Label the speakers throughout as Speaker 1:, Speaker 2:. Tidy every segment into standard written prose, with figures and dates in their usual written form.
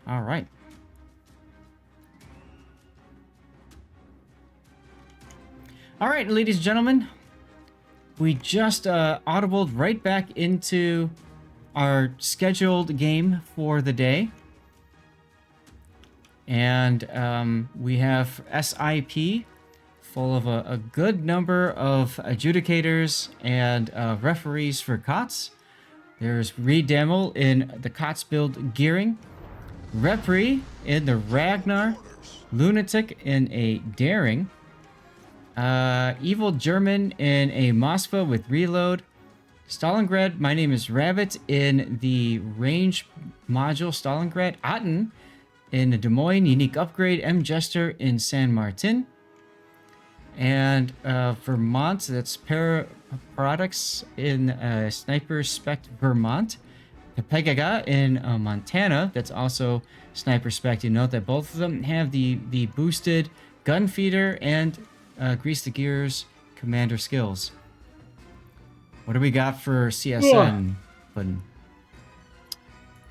Speaker 1: All right. All right, ladies and gentlemen, we just audibled right back into our scheduled game for the day. And we have SIP full of a good number of adjudicators and referees for COTS. There's Reed Damel in the COTS build gearing, Repri in the Ragnar, Lunatic in a Daring, Evil German in a Moskva with Reload, Stalingrad, my name is Rabbit in the range module Stalingrad, Atten in the Des Moines unique upgrade, M Jester in San Martin, and Vermont, that's Products in Sniper Spec Vermont, Pegaga in Montana, that's also Sniper Spec. You note that both of them have the boosted gun feeder and Grease the Gears commander skills. What do we got for CSN, Puddin'?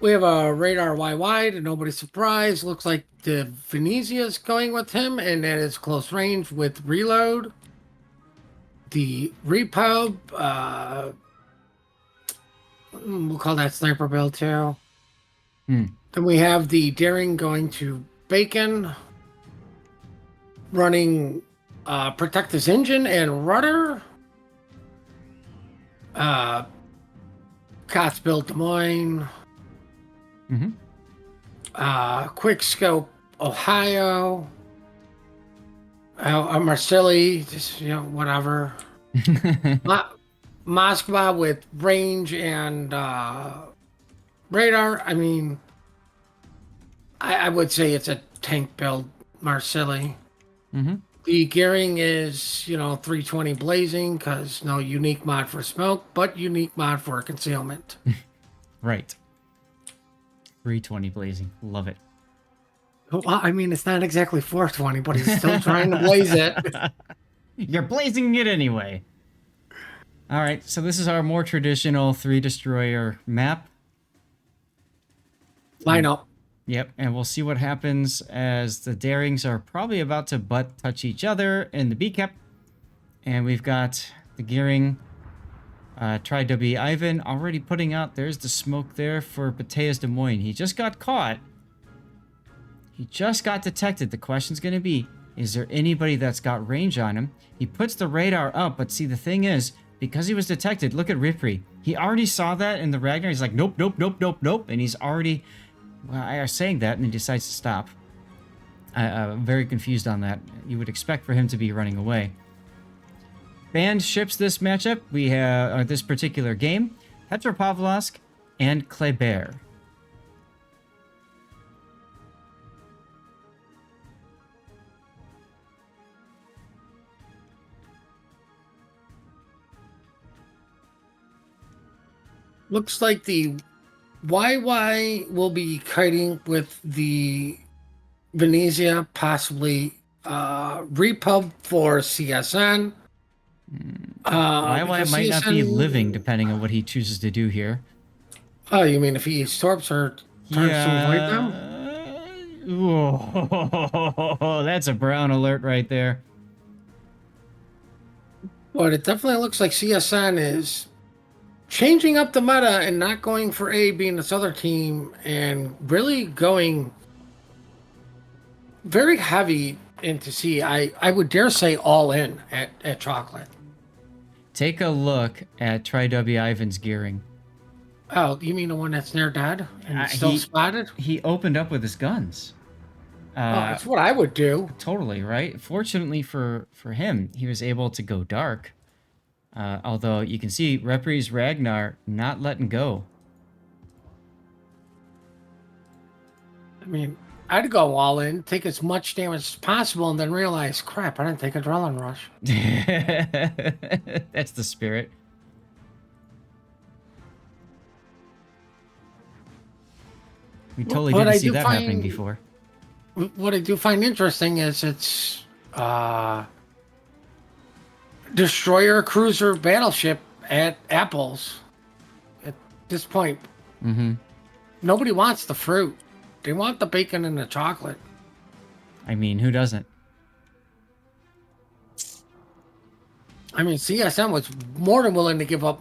Speaker 2: We have a radar YY to nobody's surprise. Looks like the Venezia is going with him, and that is close range with Reload. The Repub, we'll call that Sniper build too. Then we have the Daring going to Bacon, running Protect This Engine and Rudder. COTS build Des Moines. Quick Scope Ohio. Marcelli, just whatever. Moskva with range and radar. I mean, I would say it's a tank build, Marcelli. The gearing is 320 blazing because no unique mod for smoke, but unique mod for concealment.
Speaker 1: Right. 320 blazing. Love it.
Speaker 2: Well, I mean, it's not exactly 420, but he's still trying to blaze it.
Speaker 1: You're blazing it anyway. All right, so this is our more traditional 3-destroyer map.
Speaker 2: Line up.
Speaker 1: Yep, and we'll see what happens as the Darings are probably about to butt touch each other in the BCAP. And we've got the gearing. Tri-W Ivan already putting out, there's the smoke there for Bateas Des Moines. He just got caught. He just got detected. The question's going to be, is there anybody that's got range on him? He puts the radar up, but see, the thing is, because he was detected, look at Ripri. He already saw that in the Ragnar. He's like, nope, nope, nope, nope, nope. And he's already saying that, and he decides to stop. I'm very confused on that. You would expect for him to be running away. Banned ships this matchup. We have this particular game, Petropavlovsk and Kleber.
Speaker 2: Looks like the YY will be kiting with the Venezia, possibly Repub for CSN.
Speaker 1: YY might not be living, depending on what he chooses to do here.
Speaker 2: Oh, you mean if he torps or turns to avoid them?
Speaker 1: Oh, that's a brown alert right there.
Speaker 2: But it definitely looks like CSN is changing up the meta and not going for A being this other team and really going very heavy into C. I would dare say all in at Chocolate.
Speaker 1: Take a look at Tri-W Ivan's gearing.
Speaker 2: Oh, you mean the one that's near dead and still spotted?
Speaker 1: He opened up with his guns.
Speaker 2: That's what I would do.
Speaker 1: Totally, right? Fortunately for him, he was able to go dark. Although you can see Repri's Ragnar not letting go.
Speaker 2: I mean, I'd go all in, take as much damage as possible, and then realize, crap, I didn't take a Adrenaline Rush.
Speaker 1: That's the spirit. We totally didn't see that happening before.
Speaker 2: What I do find interesting is it's destroyer cruiser battleship at Apples. At this point, nobody wants the fruit. They want the bacon and the chocolate.
Speaker 1: I mean, who doesn't?
Speaker 2: I mean, CSN was more than willing to give up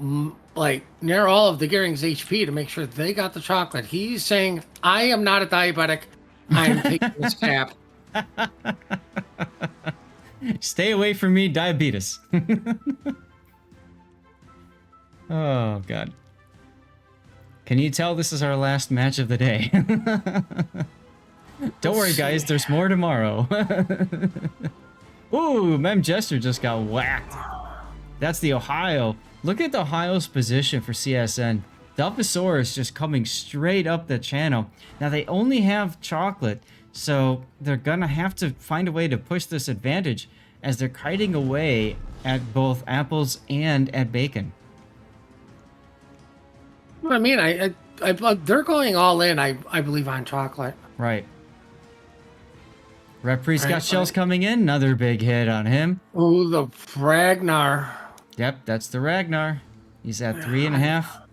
Speaker 2: like near all of the Gearing's HP to make sure they got the chocolate. He's saying, "I am not a diabetic. I am taking this cap."
Speaker 1: Stay away from me, diabetes. Oh, God. Can you tell this is our last match of the day? Don't worry, guys. There's more tomorrow. Ooh, Mem Jester just got whacked. That's the Ohio. Look at the Ohio's position for CSN. Delphosaurus just coming straight up the channel. Now, they only have chocolate, so they're going to have to find a way to push this advantage as they're kiting away at both apples and at bacon.
Speaker 2: I mean, they're going all in, I believe, on chocolate.
Speaker 1: Right. Repri's got
Speaker 2: Right,
Speaker 1: shells coming in. Another big hit on him.
Speaker 2: Ooh, the Ragnar.
Speaker 1: Yep, that's the Ragnar. He's at 3.5.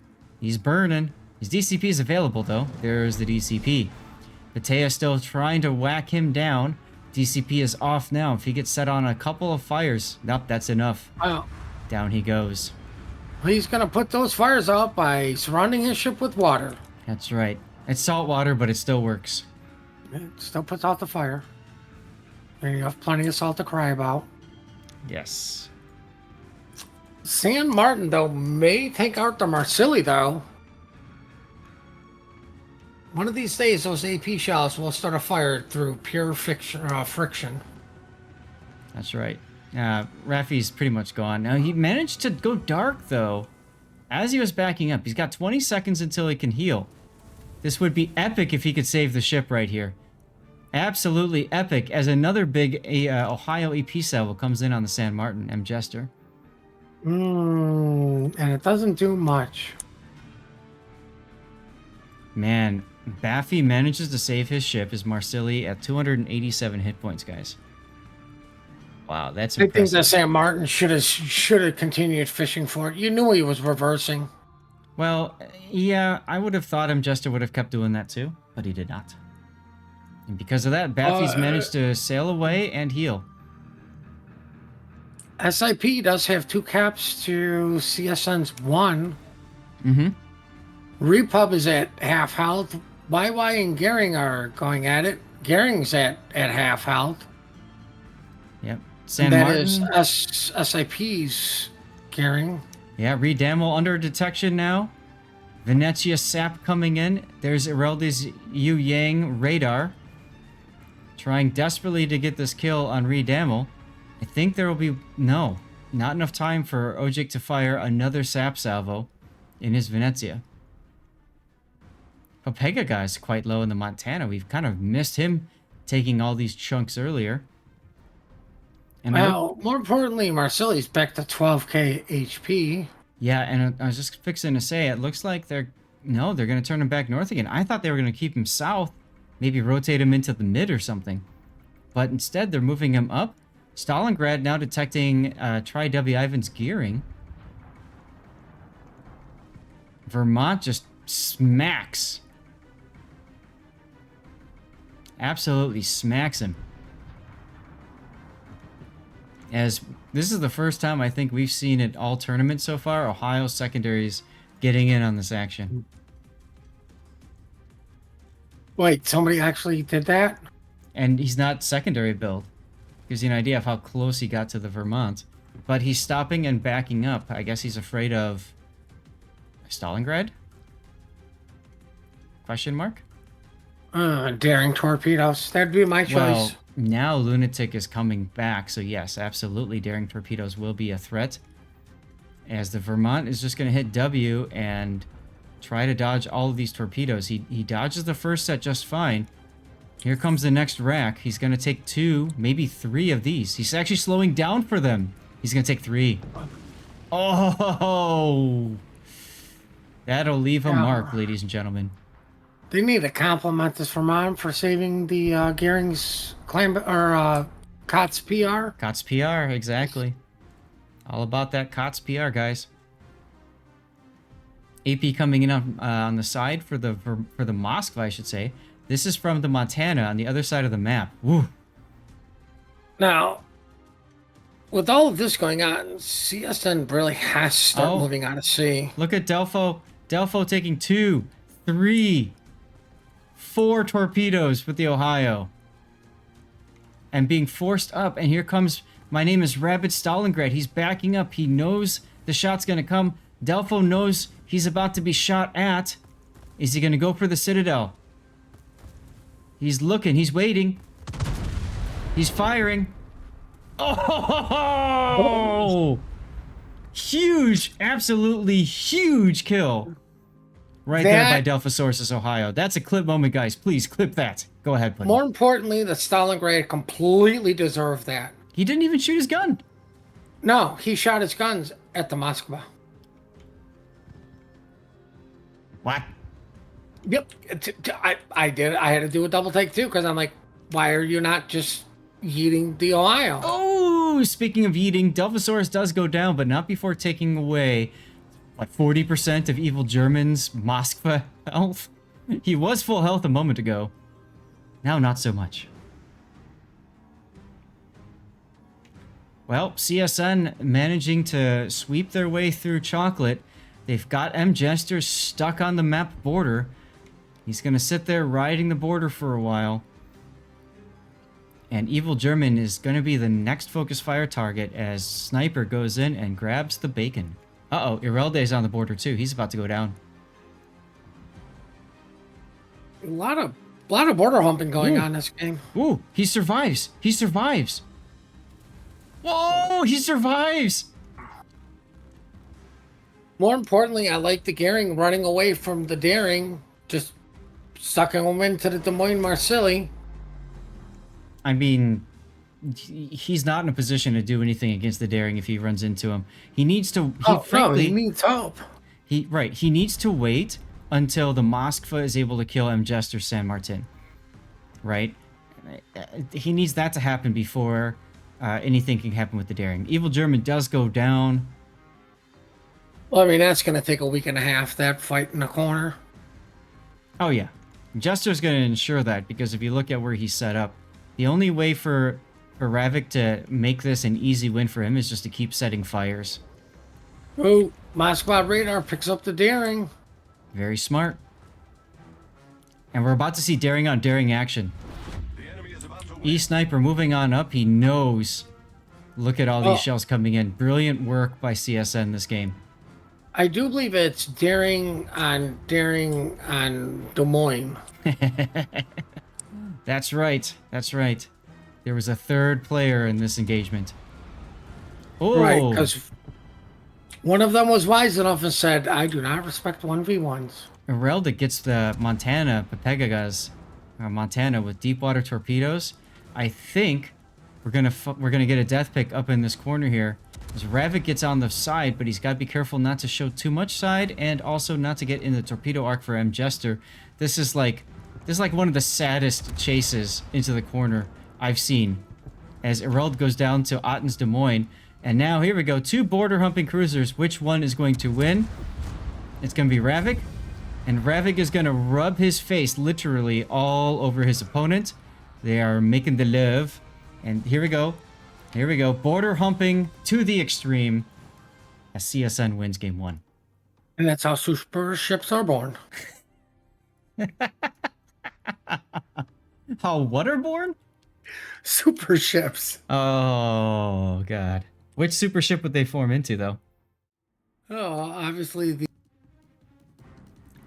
Speaker 1: He's burning. His DCP is available, though. There's the DCP. Batea's still trying to whack him down. DCP is off now. If he gets set on a couple of fires, nope, that's enough.
Speaker 2: Well,
Speaker 1: Down he goes.
Speaker 2: he's going to put those fires out by surrounding his ship with water.
Speaker 1: That's right. It's salt water, but it still works.
Speaker 2: It still puts out the fire. And you have plenty of salt to cry about.
Speaker 1: Yes.
Speaker 2: San Martin, though, may take out the Marsilli, though. One of these days, those AP shells will start a fire through pure friction.
Speaker 1: That's right. Raffi's pretty much gone. Now, he managed to go dark, though, as he was backing up. He's got 20 seconds until he can heal. This would be epic if he could save the ship right here. Absolutely epic, as another big Ohio EP salvo comes in on the San Martin, M. Jester.
Speaker 2: And it doesn't do much.
Speaker 1: Man, Baffy manages to save his ship, his Marsilli, at 287 hit points, guys. Wow, that's impressive.
Speaker 2: I think that San Martin should have continued fishing for it. You knew he was reversing.
Speaker 1: Well, yeah, I would have thought M. Jester would have kept doing that too, but he did not. And because of that, Baffy's managed to sail away and heal.
Speaker 2: SIP does have 2 caps to CSN's 1.
Speaker 1: Mm-hmm.
Speaker 2: Repub is at half health. YY and Gearing are going at it. Gearing's at half health.
Speaker 1: Yep. San
Speaker 2: That
Speaker 1: Martin.
Speaker 2: is SIP's Gearing.
Speaker 1: Yeah, Redamel under detection now. Venezia Sap coming in. There's Ereldi's Yu Yang radar. Trying desperately to get this kill on Redamel. I think there will be... No. Not enough time for Ojik to fire another Sap salvo in his Venezia. Papega guy's quite low in the Montana. We've kind of missed him taking all these chunks earlier. And
Speaker 2: Well, more importantly, Marsilli's back to 12k HP.
Speaker 1: yeah, and I was just fixing to say, it looks like they're going to turn him back north again. I thought they were going to keep him south, maybe rotate him into the mid or something. But instead, they're moving him up. Stalingrad now detecting Tri-W Ivan's gearing. Vermont just smacks. Absolutely smacks him. As this is the first time I think we've seen it all tournament so far. Ohio secondaries getting in on this action.
Speaker 2: Wait, somebody actually did that?
Speaker 1: And he's not secondary build. Gives you an idea of how close he got to the Vermont. But he's stopping and backing up. I guess he's afraid of Stalingrad? Question mark?
Speaker 2: Daring torpedoes. That'd be my choice.
Speaker 1: Well, now Lunatic is coming back, so yes, absolutely, daring torpedoes will be a threat. As the Vermont is just going to hit W and try to dodge all of these torpedoes. He dodges the first set just fine. Here comes the next rack. He's going to take 2, maybe 3 of these. He's actually slowing down for them. He's going to take 3. Oh! That'll leave a mark, ladies and gentlemen.
Speaker 2: They need to compliment this Vermont for saving the Gearing's COTS PR.
Speaker 1: COTS PR, exactly. All about that COTS PR, guys. AP coming in on the side for the Moskva, I should say. This is from the Montana on the other side of the map. Woo.
Speaker 2: Now, with all of this going on, CSN really has to start moving out of sea.
Speaker 1: Look at Delpho. Delpho taking 2, 3, 4 torpedoes with the Ohio. And being forced up. And here comes, my name is Rabbit Stalingrad. He's backing up. He knows the shot's going to come. Delpho knows he's about to be shot at. Is he going to go for the Citadel? He's looking. He's waiting. He's firing. Oh! Huge, absolutely huge kill. Right there by Delphosaurus, Ohio. That's a clip moment, guys. Please clip that. Go ahead, please.
Speaker 2: More importantly, the Stalingrad completely deserved that.
Speaker 1: He didn't even shoot his gun.
Speaker 2: No, he shot his guns at the Moskva.
Speaker 1: What?
Speaker 2: Yep. I did. I had to do a double take, too, because I'm like, why are you not just yeeting the Ohio?
Speaker 1: Oh, speaking of yeeting, Delphosaurus does go down, but not before taking away, what, 40% of Evil German's Moskva health? He was full health a moment ago. Now not so much. Well, CSN managing to sweep their way through chocolate. They've got M. Jester stuck on the map border. He's going to sit there riding the border for a while. And Evil German is going to be the next focus fire target as Sniper goes in and grabs the bacon. Uh-oh, Irelde's on the border too. He's about to go down.
Speaker 2: A lot of border humping going on this game.
Speaker 1: Ooh, he survives. He survives. Whoa, he survives.
Speaker 2: More importantly, I like the Goering running away from the Daring, just sucking him into the Des Moines Marcilli.
Speaker 1: I mean, he's not in a position to do anything against the Daring if he runs into him. He needs to.
Speaker 2: He needs help.
Speaker 1: He needs to wait until the Moskva is able to kill M. Jester San Martin. Right? He needs that to happen before anything can happen with the Daring. Evil German does go down.
Speaker 2: Well, I mean, that's going to take a week and a half, that fight in the corner.
Speaker 1: Oh, yeah. Jester's going to ensure that, because if you look at where he's set up, the only way for Ravik to make this an easy win for him is just to keep setting fires.
Speaker 2: Oh, Moskva radar picks up the Daring.
Speaker 1: Very smart. And we're about to see Daring on Daring action. E-Sniper moving on up. He knows. Look at all these shells coming in. Brilliant work by CSN this game.
Speaker 2: I do believe it's Daring on Des Moines.
Speaker 1: That's right. That's right. There was a third player in this engagement. Oh.
Speaker 2: Right, because one of them was wise enough and said, I do not respect 1v1s.
Speaker 1: Irelda gets the Montana Pepegagas, Montana with deep water torpedoes. I think we're gonna get a death pick up in this corner here. As Ravik gets on the side, but he's got to be careful not to show too much side, and also not to get in the torpedo arc for M. Jester. This is like one of the saddest chases into the corner I've seen. As Ireld goes down to Otten's Des Moines, and now here we go, 2 border humping cruisers. Which one is going to win? It's going to be Ravik, and Ravik is going to rub his face literally all over his opponent. They are making the love, and here we go. Here we go. Border humping to the extreme as CSN wins game 1.
Speaker 2: And that's how super ships are born.
Speaker 1: How what are born?
Speaker 2: Super ships.
Speaker 1: Oh, God. Which super ship would they form into, though?
Speaker 2: Oh, obviously the...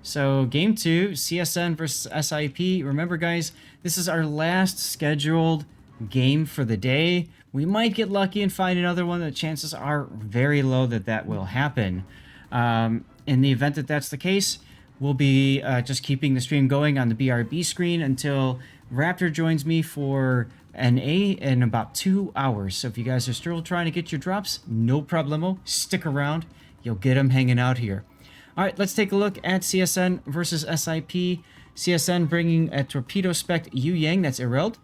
Speaker 1: So, game 2, CSN versus SIP. Remember, guys, this is our last scheduled game for the day. We might get lucky and find another one. The chances are very low that will happen. In the event that that's the case, we'll be just keeping the stream going on the BRB screen until Raptor joins me for NA in about 2 hours. So if you guys are still trying to get your drops, no problemo. Stick around. You'll get them hanging out here. All right, let's take a look at CSN versus SIP. CSN bringing a torpedo spec Yu Yang, that's Ireld,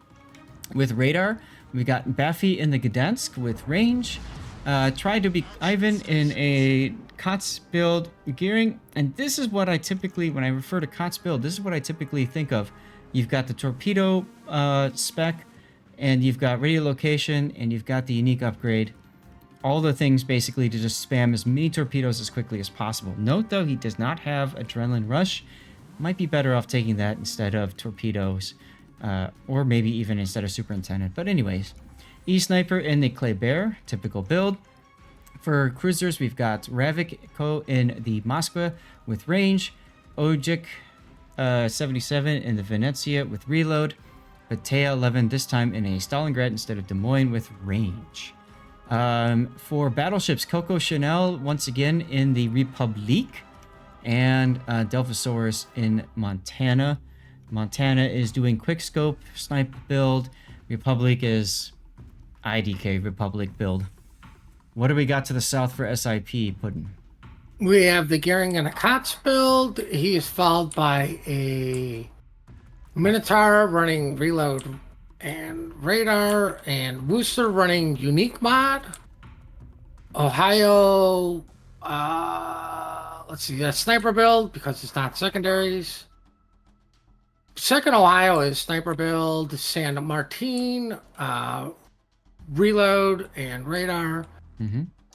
Speaker 1: with radar. We got Baffy in the Gdansk with range. Tried to be Ivan in a COTS build gearing. And this is what I typically, when I refer to COTS build, this is what I typically think of You've got the torpedo spec, and you've got radio location, and you've got the unique upgrade. All the things basically to just spam as many torpedoes as quickly as possible. Note, though, he does not have Adrenaline Rush. Might be better off taking that instead of torpedoes, or maybe even instead of Superintendent. But anyways, E-Sniper in the Clay Bear, typical build. For cruisers, we've got Raviko in the Moskva with range, Ojik 77 in the Venezia with reload, Batea 11 this time in a Stalingrad instead of Des Moines with range. For battleships, Coco Chanel once again in the Republique, and Delphosaurus in Montana. Montana is doing quickscope sniper build. Republic is IDK Republic build. What do we got to the south for SIP, Puddin'?
Speaker 2: We have the Gearing and a Kotz build. He is followed by a Minotaur running reload and radar, and Wooster running unique mod. Ohio, let's see, that's sniper build because it's not secondaries. Second Ohio is sniper build, San Martin, reload and radar.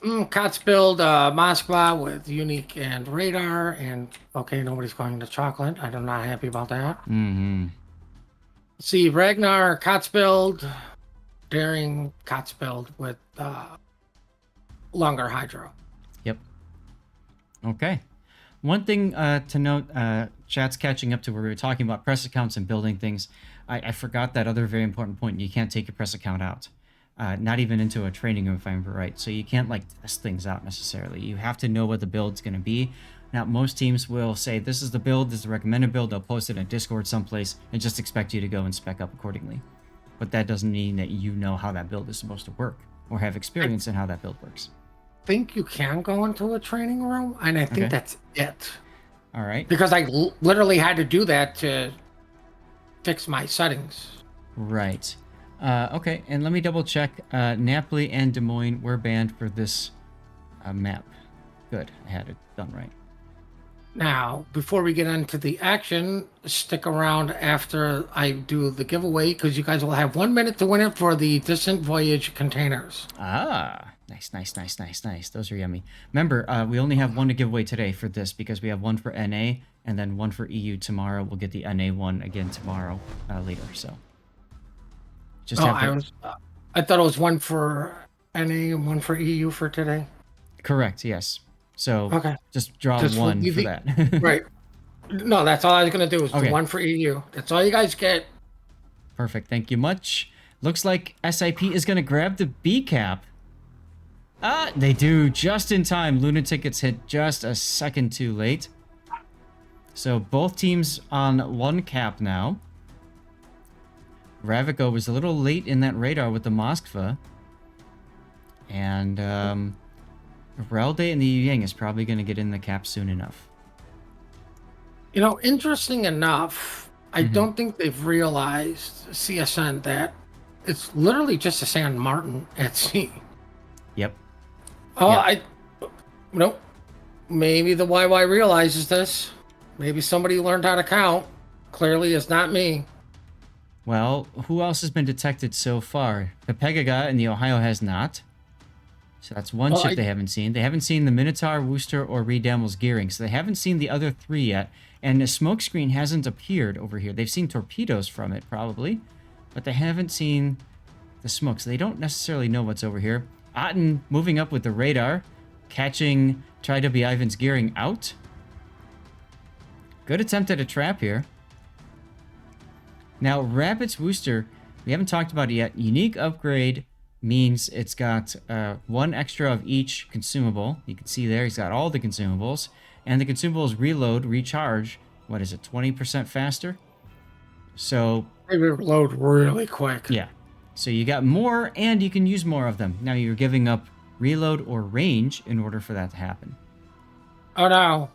Speaker 2: Kotz build, Moskva with unique and radar, and okay, nobody's going to chocolate. I'm not happy about that. See, Ragnar, Kotz build, Daring, Kotz build with longer hydro.
Speaker 1: Yep. Okay. One thing to note, chat's catching up to where we were talking about press accounts and building things. I forgot that other very important point. You can't take your press account out. Not even into a training room, if I remember right. So you can't, like, test things out necessarily. You have to know what the build's going to be. Now, most teams will say, this is the build, this is the recommended build. They'll post it in Discord someplace and just expect you to go and spec up accordingly. But that doesn't mean that you know how that build is supposed to work or have experience in how that build works.
Speaker 2: I think you can go into a training room, and I think that's it.
Speaker 1: All right.
Speaker 2: Because I literally had to do that to fix my settings.
Speaker 1: Right. Okay, and let me double check. Napoli and Des Moines were banned for this map. Good, I had it done right.
Speaker 2: Now, before we get into the action, stick around after I do the giveaway, because you guys will have 1 minute to win it for the Distant Voyage containers.
Speaker 1: Ah, nice. Those are yummy. Remember, we only have one to give away today for this, because we have one for NA, and then one for EU tomorrow. We'll get the NA one again tomorrow later, so... Just
Speaker 2: I thought it was one for NA and one for EU for today.
Speaker 1: Correct, yes. So
Speaker 2: okay.
Speaker 1: Just draw one for that.
Speaker 2: Right. No, that's all I was going to do is the one for EU. That's all you guys get.
Speaker 1: Perfect. Thank you much. Looks like SIP is going to grab the B cap. They do just in time. Lunatic gets hit just a second too late. So both teams on one cap now. Raviko was a little late in that radar with the Moskva. And Relde and the Yang is probably going to get in the cap soon enough.
Speaker 2: You know, interesting enough, I don't think they've realized, CSN, that it's literally just a San Martin at sea.
Speaker 1: Yep.
Speaker 2: Nope. Maybe the YY realizes this. Maybe somebody learned how to count. Clearly it's not me.
Speaker 1: Well, who else has been detected so far? The Pegaga and the Ohio has not. So that's one ship they haven't seen. They haven't seen the Minotaur, Wooster, or Redamel's gearing. So they haven't seen the other three yet. And the smoke screen hasn't appeared over here. They've seen torpedoes from it, probably. But they haven't seen the smoke. So they don't necessarily know what's over here. Otten moving up with the radar. Catching Tri-W Ivan's gearing out. Good attempt at a trap here. Now, Rabbit's Wooster, we haven't talked about it yet. Unique upgrade means it's got one extra of each consumable. You can see there, he's got all the consumables. And the consumables reload, recharge, what is it, 20% faster? So...
Speaker 2: they reload really quick.
Speaker 1: Yeah. So you got more, and you can use more of them. Now you're giving up reload or range in order for that to happen.
Speaker 2: Oh no.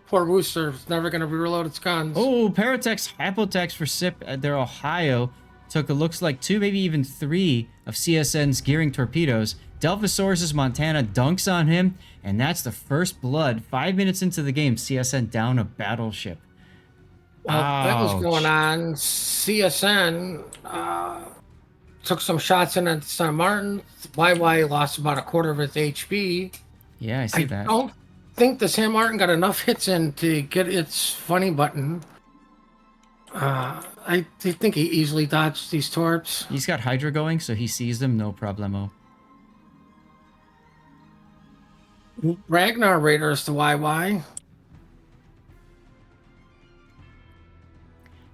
Speaker 2: Poor Wooster's never going to reload its guns.
Speaker 1: Oh, Paratex, Apotex for SIP at their Ohio took, it looks like 2, maybe even 3 of CSN's gearing torpedoes. Delphosaurus' Montana dunks on him, and that's the first blood. 5 minutes into the game, CSN down a battleship.
Speaker 2: Well, that was going
Speaker 1: Ouch.
Speaker 2: on. CSN took some shots in at St. Martin. YY lost about a quarter of its HP.
Speaker 1: Yeah, I see
Speaker 2: I
Speaker 1: that.
Speaker 2: don't think the San Martin got enough hits in to get its funny button. I think he easily dodged these torps.
Speaker 1: He's got Hydra going, so he sees them, no problemo.
Speaker 2: Ragnar Raiders to YY.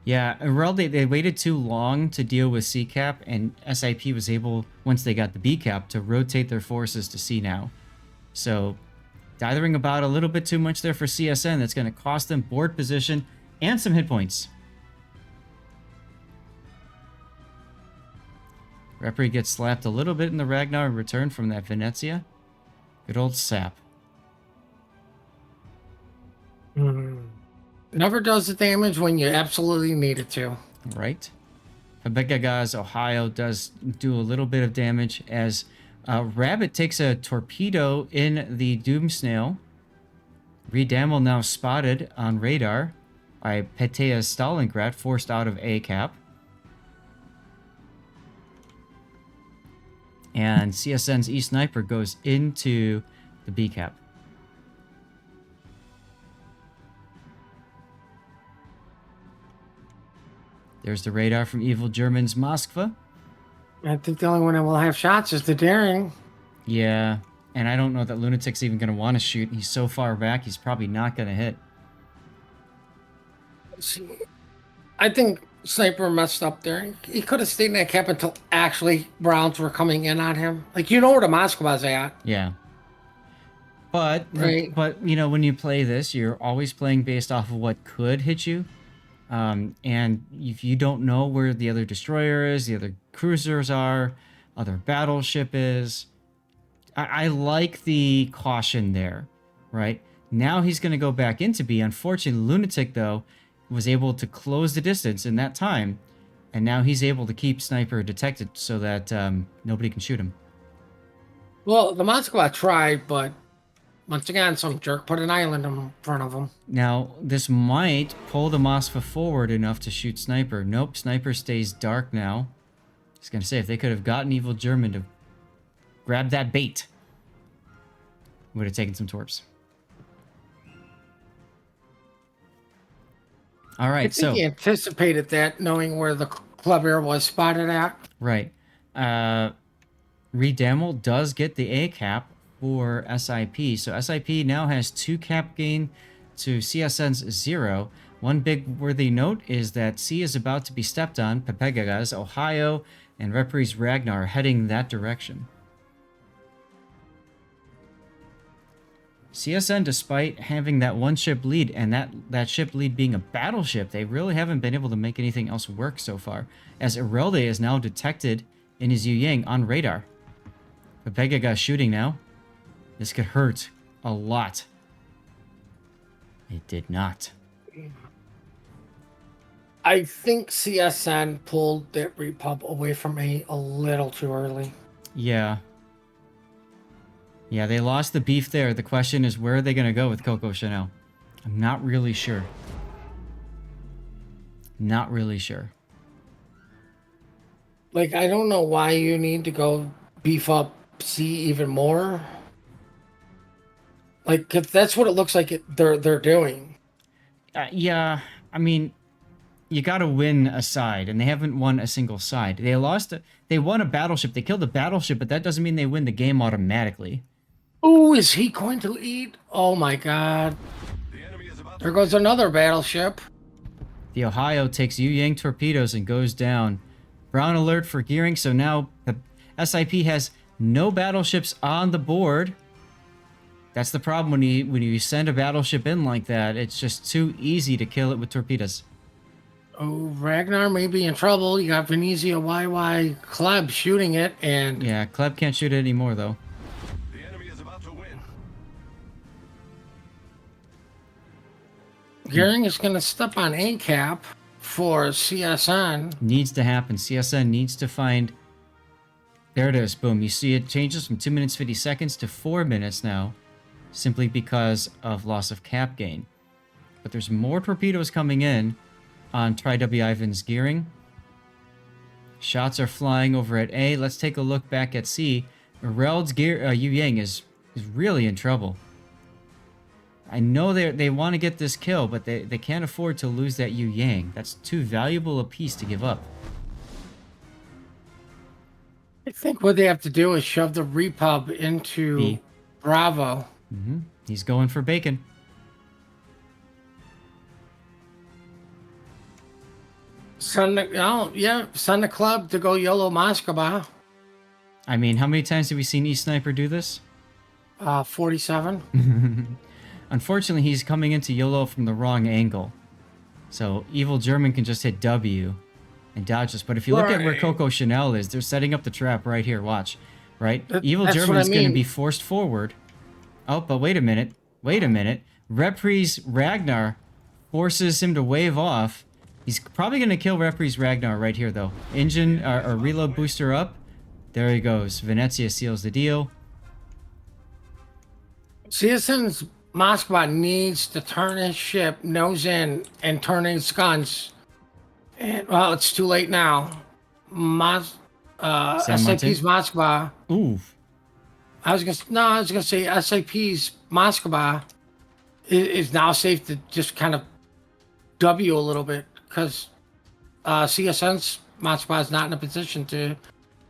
Speaker 1: Yeah, well, they waited too long to deal with C cap, and SIP was able, once they got the B cap, to rotate their forces to C now. So, dithering about a little bit too much there for CSN. That's going to cost them board position and some hit points. Referee gets slapped a little bit in the Ragnar in return from that Venezia. Good old sap.
Speaker 2: Never does the damage when you absolutely need it to.
Speaker 1: Right. Pabegaga's Ohio does do a little bit of damage as Rabbit takes a torpedo in the Doom Snail. Redamel now spotted on radar by Petea Stalingrad, forced out of A cap. And CSN's E Sniper goes into the B cap. There's the radar from Evil German's Moskva.
Speaker 2: I think the only one that will have shots is the Daring.
Speaker 1: Yeah, and I don't know that Lunatic's even going to want to shoot. He's so far back, he's probably not going to hit.
Speaker 2: I think Sniper messed up there. He could have stayed in that cap until actually rounds were coming in on him. Like, you know where the Moskva's at.
Speaker 1: Yeah. But,
Speaker 2: right.
Speaker 1: But you know, when you play this, you're always playing based off of what could hit you. And if you don't know where the other destroyer is, the other cruisers are, other battleship is, I like the caution there, right? Now he's going to go back into B. Unfortunately, Lunatic, though, was able to close the distance in that time, and now he's able to keep Sniper detected so that nobody can shoot him.
Speaker 2: Well, the Moskva tried, but once again, some jerk put an island in front of him.
Speaker 1: Now, this might pull the Moskva forward enough to shoot Sniper. Nope, Sniper stays dark now. I was going to say, if they could have gotten Evil German to grab that bait, would have taken some torps. All right,
Speaker 2: I think he anticipated that, knowing where the club air was spotted at.
Speaker 1: Right. Redamel does get the A cap for SIP. So SIP now has 2 cap gain to CSN's 0. One big worthy note is that C is about to be stepped on. Pepegaga's Ohio and Referee's Ragnar heading that direction. CSN, despite having that one ship lead, and that ship lead being a battleship, they really haven't been able to make anything else work so far, as Irelde is now detected in his Yu Yang on radar. Pepegaga shooting now. This could hurt a lot. It did not.
Speaker 2: I think CSN pulled that repub away from A a little too early.
Speaker 1: Yeah. Yeah, they lost the beef there. The question is, where are they going to go with Coco Chanel? I'm not really sure. Not really sure.
Speaker 2: Like, I don't know why you need to go beef up C even more. Like, 'cause that's what it looks like they're doing.
Speaker 1: Yeah, I mean, you got to win a side, and they haven't won a single side. They won a battleship. They killed a battleship, but that doesn't mean they win the game automatically.
Speaker 2: Oh, is he going to eat? Oh my god. There goes another battleship.
Speaker 1: The Ohio takes Yu Yang torpedoes and goes down. Brown alert for gearing, so now the SIP has no battleships on the board. That's the problem when you send a battleship in like that. It's just too easy to kill it with torpedoes.
Speaker 2: Oh, Ragnar may be in trouble. You got Venezia YY Kleb shooting it, and...
Speaker 1: Yeah, Kleb can't shoot it anymore, though.
Speaker 3: The enemy is about to win.
Speaker 2: Gearing is going to step on A cap for CSN.
Speaker 1: Needs to happen. CSN needs to find... There it is. Boom. You see it changes from 2 minutes 50 seconds to 4 minutes now, simply because of loss of cap gain. But there's more torpedoes coming in. on Tri-W Ivan's gearing. Shots are flying over at A. Let's take a look back at C. Reld's Yu Yang is really in trouble. I know they want to get this kill, but they can't afford to lose that Yu Yang. That's too valuable a piece to give up.
Speaker 2: I think what they have to do is shove the repub into
Speaker 1: B.
Speaker 2: Bravo.
Speaker 1: He's going for bacon.
Speaker 2: Send the club to go YOLO Moskva.
Speaker 1: I mean, how many times have we seen E-Sniper do this?
Speaker 2: 47.
Speaker 1: Unfortunately, he's coming into YOLO from the wrong angle. So Evil German can just hit W and dodge this. But if you look at where Coco Chanel is, they're setting up the trap right here. Watch. Right? Evil German's going to be forced forward. Oh, but wait a minute. Wait a minute. Reprise Ragnar forces him to wave off. He's probably going to kill Reprise Ragnar right here, though. Engine or reload booster up. There he goes. Venezia seals the deal.
Speaker 2: CSN's Moskva needs to turn his ship nose in and turn his guns. And well, it's too late now. SAP's Moskva.
Speaker 1: Ooh.
Speaker 2: I was gonna say SAP's Moskva is now safe to just kind of W a little bit because CSN's Moskva is not in a position to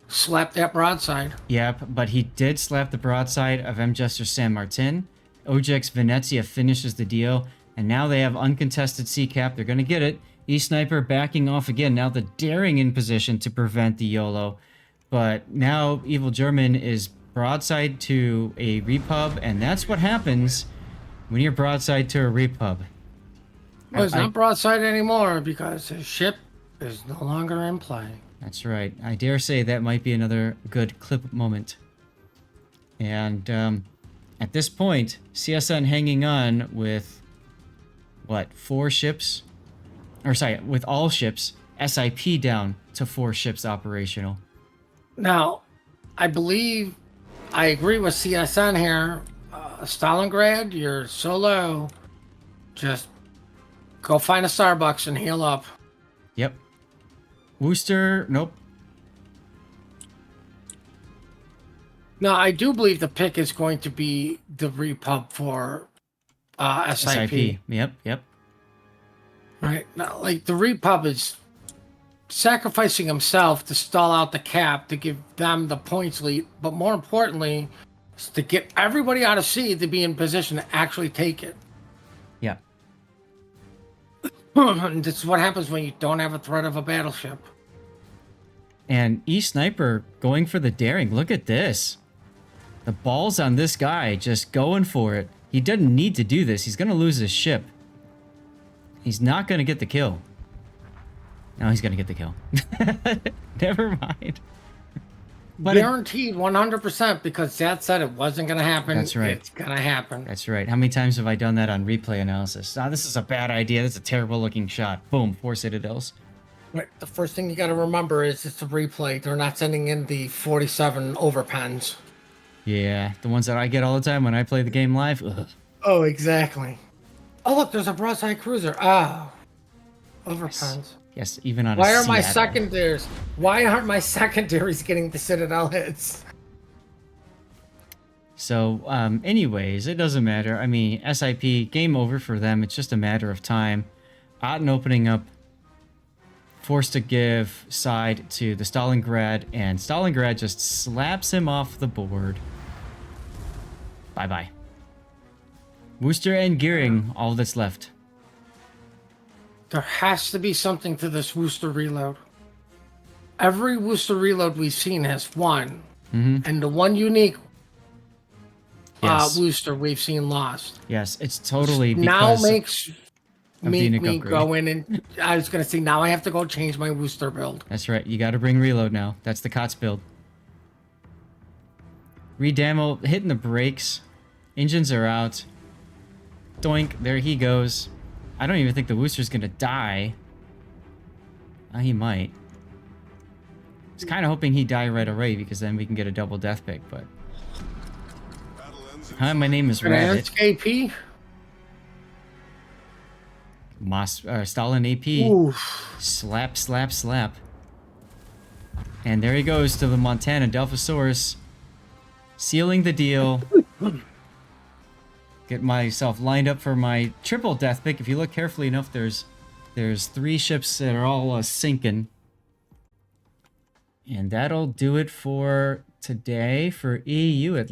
Speaker 2: slap that broadside.
Speaker 1: Yep, but he did slap the broadside of M. Jester San Martin. OJX Venezia finishes the deal, and now they have uncontested C cap. They're going to get it. E-Sniper backing off again. Now the Daring in position to prevent the YOLO. But now Evil German is broadside to a repub, and that's what happens when you're broadside to a repub.
Speaker 2: Well, it's not broadside anymore because his ship is no longer in play.
Speaker 1: That's right. I dare say that might be another good clip moment. And at this point, CSN hanging on with, what, 4 ships? Or sorry, with all ships, SIP down to 4 ships operational.
Speaker 2: Now, I believe I agree with CSN here. Stalingrad, you're so low. Just go find a Starbucks and heal up.
Speaker 1: Yep. Worcester, nope.
Speaker 2: No, I do believe the pick is going to be the repub for SIP.
Speaker 1: Yep.
Speaker 2: Right. Now, like, the repub is sacrificing himself to stall out the cap to give them the points lead, but more importantly, is to get everybody out of sea to be in position to actually take it.
Speaker 1: Yeah.
Speaker 2: And this is what happens when you don't have a threat of a battleship.
Speaker 1: And E-Sniper going for the Daring. Look at this. The balls on this guy just going for it. He doesn't need to do this. He's going to lose his ship. He's not going to get the kill. No, he's going to get the kill. Never mind. But
Speaker 2: guaranteed 100% because Dad said it wasn't going to happen.
Speaker 1: That's right.
Speaker 2: It's going to happen.
Speaker 1: That's right. How many times have I done that on replay analysis? Ah, this is a bad idea. This is a terrible looking shot. Boom, 4 Citadels.
Speaker 2: Right. The first thing you got to remember is it's a replay. They're not sending in the 47 overpens.
Speaker 1: Yeah, the ones that I get all the time when I play the game live. Ugh.
Speaker 2: Oh, exactly. Oh, look, there's a broadside cruiser. Oh, overpens.
Speaker 1: Yes, even on
Speaker 2: Why
Speaker 1: a
Speaker 2: are my
Speaker 1: Seattle.
Speaker 2: secondaries? Why aren't my secondaries getting the Citadel hits?
Speaker 1: So, anyways, it doesn't matter. I mean, SIP, game over for them. It's just a matter of time. Otten opening up, forced to give side to the Stalingrad, and Stalingrad just slaps him off the board. Bye-bye. Worcester and Gearing, all that's left.
Speaker 2: There has to be something to this Worcester reload. Every Worcester reload we've seen has won. And the one unique
Speaker 1: Yes.
Speaker 2: Worcester we've seen lost.
Speaker 1: Yes, it's totally
Speaker 2: Now
Speaker 1: because
Speaker 2: makes me
Speaker 1: upgrade.
Speaker 2: go in and I was going to say, now I have to go change my Worcester build.
Speaker 1: That's right. You got to bring reload now. That's the COTS build. Redammo hitting the brakes. Engines are out. Doink. There he goes. I don't even think the Worcester's going to die. He might. I was kind of hoping he'd die right away because then we can get a double death pick, but... Hi, my name is Rabbit.
Speaker 2: KP?
Speaker 1: Stalin AP.
Speaker 2: Oof.
Speaker 1: Slap, slap, slap. And there he goes to the Montana Delphosaurus. Sealing the deal. Get myself lined up for my triple death pick. If you look carefully enough, there's 3 ships that are all sinking. And that'll do it for today for EU at least.